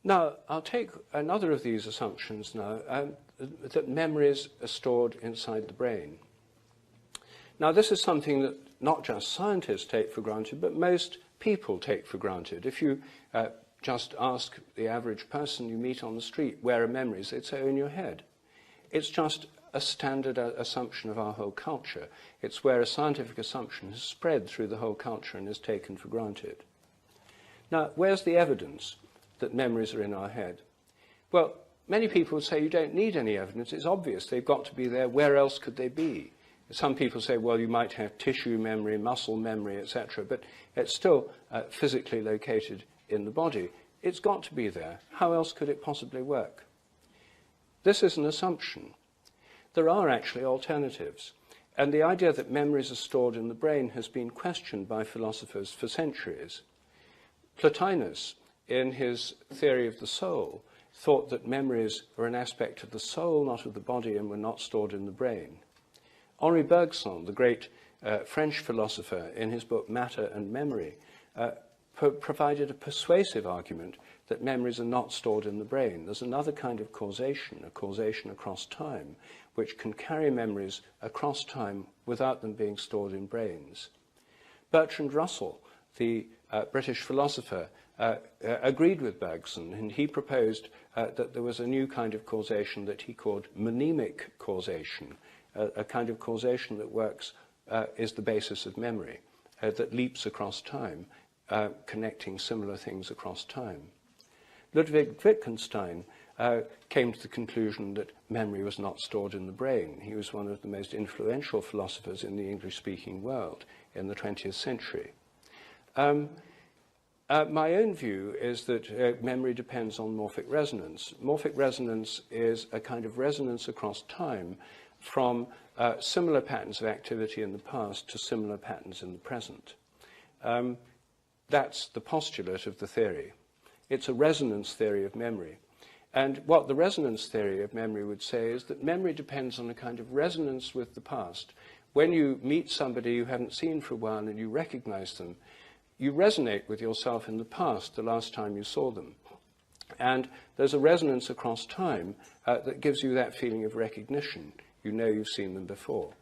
Now, I'll take another of these assumptions now, that memories are stored inside the brain. Now, this is something that not just scientists take for granted, but most people take for granted. If you just ask the average person you meet on the street, where are memories? They'd say, oh, in your head. It's just a standard assumption of our whole culture. It's where a scientific assumption has spread through the whole culture and is taken for granted. Now, where's the evidence that memories are in our head? Well, many people would say you don't need any evidence. It's obvious. They've got to be there. Where else could they be? Some people say, well, you might have tissue memory, muscle memory, etc., but it's still physically located in the body. It's got to be there. How else could it possibly work? This is an assumption. There are actually alternatives. And the idea that memories are stored in the brain has been questioned by philosophers for centuries. Plotinus, in his theory of the soul, thought that memories were an aspect of the soul, not of the body, and were not stored in the brain. Henri Bergson, the great French philosopher, in his book Matter and Memory, provided a persuasive argument that memories are not stored in the brain. There's another kind of causation, a causation across time, which can carry memories across time without them being stored in brains. Bertrand Russell, the British philosopher, agreed with Bergson, and he proposed that there was a new kind of causation that he called mnemonic causation, a kind of causation that works, is the basis of memory, that leaps across time, connecting similar things across time. Ludwig Wittgenstein came to the conclusion that memory was not stored in the brain. He was one of the most influential philosophers in the English-speaking world in the 20th century. My own view is that memory depends on morphic resonance. Morphic resonance is a kind of resonance across time from similar patterns of activity in the past to similar patterns in the present. That's the postulate of the theory. It's a resonance theory of memory. And what the resonance theory of memory would say is that memory depends on a kind of resonance with the past. When you meet somebody you haven't seen for a while and you recognize them, you resonate with yourself in the past, the last time you saw them. And there's a resonance across time that gives you that feeling of recognition. You know you've seen them before.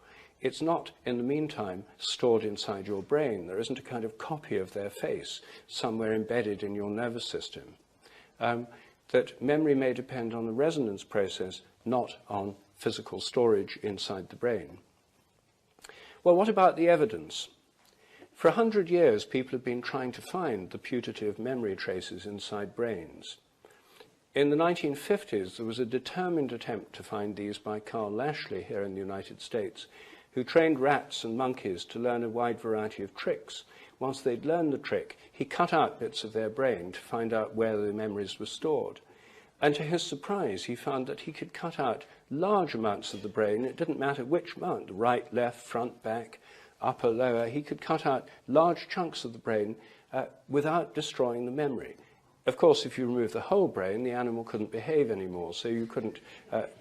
It's not, in the meantime, stored inside your brain. There isn't a kind of copy of their face somewhere embedded in your nervous system. That memory may depend on the resonance process, not on physical storage inside the brain. Well, what about the evidence? For 100 years, people have been trying to find the putative memory traces inside brains. In the 1950s, there was a determined attempt to find these by Carl Lashley here in the United States, who trained rats and monkeys to learn a wide variety of tricks. Once they'd learned the trick, he cut out bits of their brain to find out where the memories were stored. And to his surprise, he found that he could cut out large amounts of the brain. It didn't matter which amount, right, left, front, back, upper, lower. He could cut out large chunks of the brain without destroying the memory. Of course, if you remove the whole brain, the animal couldn't behave anymore, so you couldn't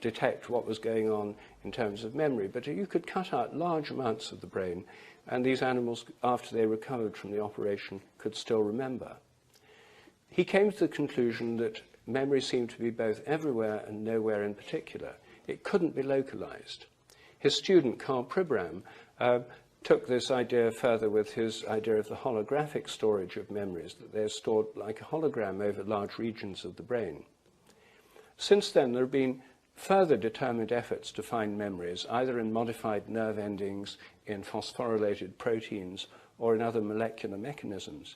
detect what was going on in terms of memory. But you could cut out large amounts of the brain, and these animals, after they recovered from the operation, could still remember. He came to the conclusion that memory seemed to be both everywhere and nowhere in particular. It couldn't be localized. His student, Karl Pribram, took this idea further with his idea of the holographic storage of memories, that they're stored like a hologram over large regions of the brain. Since then, there have been further determined efforts to find memories, either in modified nerve endings, in phosphorylated proteins, or in other molecular mechanisms.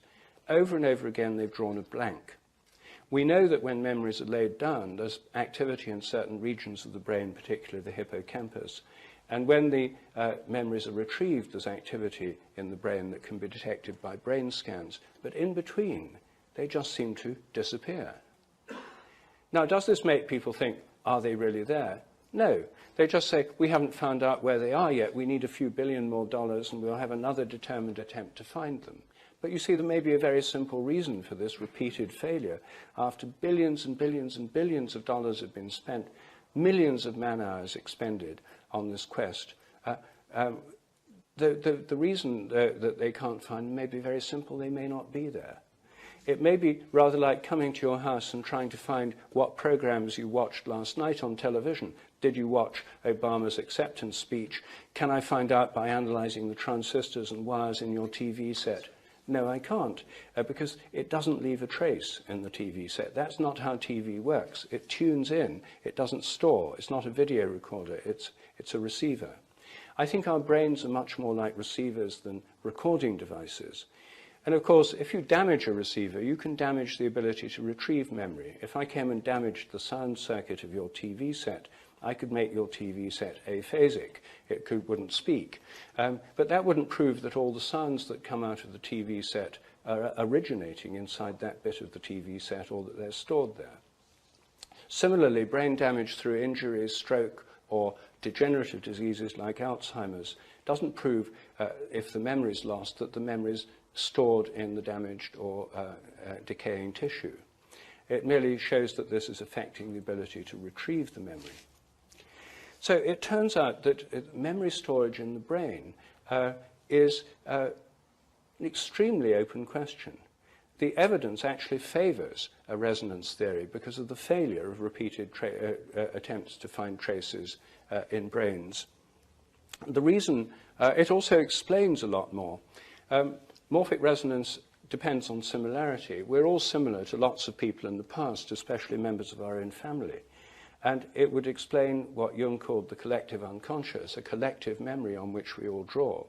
Over and over again, they've drawn a blank. We know that when memories are laid down, there's activity in certain regions of the brain, particularly the hippocampus. And when the memories are retrieved, there's activity in the brain that can be detected by brain scans. But in between, they just seem to disappear. Now, does this make people think, are they really there? No. They just say, we haven't found out where they are yet. We need a few billion more dollars, and we'll have another determined attempt to find them. But you see, there may be a very simple reason for this repeated failure. After billions and billions and billions of dollars have been spent, millions of man-hours expended on this quest, the reason that they can't find them may be very simple. They may not be there. it may be rather like coming to your house and trying to find what programs you watched last night on television. Did you watch Obama's acceptance speech? Can I find out by analyzing the transistors and wires in your TV set? No, I can't, because it doesn't leave a trace in the TV set. That's not how TV works. It tunes in. It doesn't store. It's not a video recorder. It's a receiver. I think our brains are much more like receivers than recording devices. And of course, if you damage a receiver, you can damage the ability to retrieve memory. If I came and damaged the sound circuit of your TV set, I could make your TV set aphasic. It wouldn't speak. But that wouldn't prove that all the sounds that come out of the TV set are originating inside that bit of the TV set or that they're stored there. Similarly, brain damage through injuries, stroke, or degenerative diseases like Alzheimer's doesn't prove, if the memory is lost, that the memory is stored in the damaged or decaying tissue. It merely shows that this is affecting the ability to retrieve the memory. So it turns out that memory storage in the brain is an extremely open question. The evidence actually favors a resonance theory because of the failure of repeated attempts to find traces in brains. The reason, it also explains a lot more. Morphic resonance depends on similarity. We're all similar to lots of people in the past, especially members of our own family. And it would explain what Jung called the collective unconscious, a collective memory on which we all draw.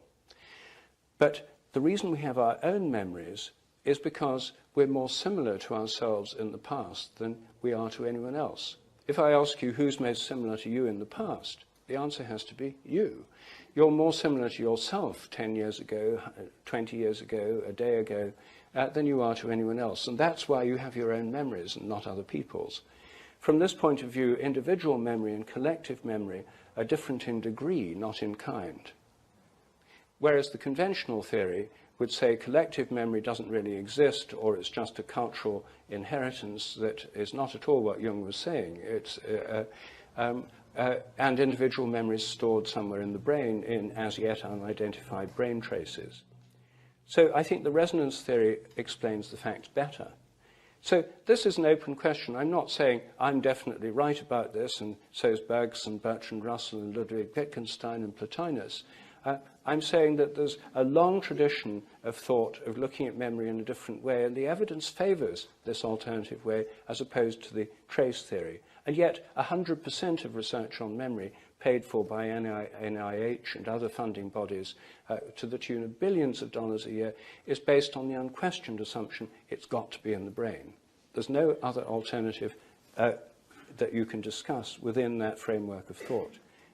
But the reason we have our own memories is because we're more similar to ourselves in the past than we are to anyone else. If I ask you who's most similar to you in the past, the answer has to be you. You're more similar to yourself 10 years ago, 20 years ago, a day ago, than you are to anyone else. And that's why you have your own memories and not other people's. From this point of view, individual memory and collective memory are different in degree, not in kind. Whereas the conventional theory would say collective memory doesn't really exist, or it's just a cultural inheritance that is not at all what Jung was saying. It's, and individual memory is stored somewhere in the brain in as yet unidentified brain traces. So I think the resonance theory explains the facts better. So this is an open question. I'm not saying I'm definitely right about this, and so is Bergson, Bertrand Russell, and Ludwig Wittgenstein, and Plotinus. I'm saying that there's a long tradition of thought of looking at memory in a different way, and the evidence favors this alternative way as opposed to the trace theory. And yet 100% of research on memory, paid for by NIH and other funding bodies to the tune of billions of dollars a year, is based on the unquestioned assumption it's got to be in the brain. There's no other alternative that you can discuss within that framework of thought.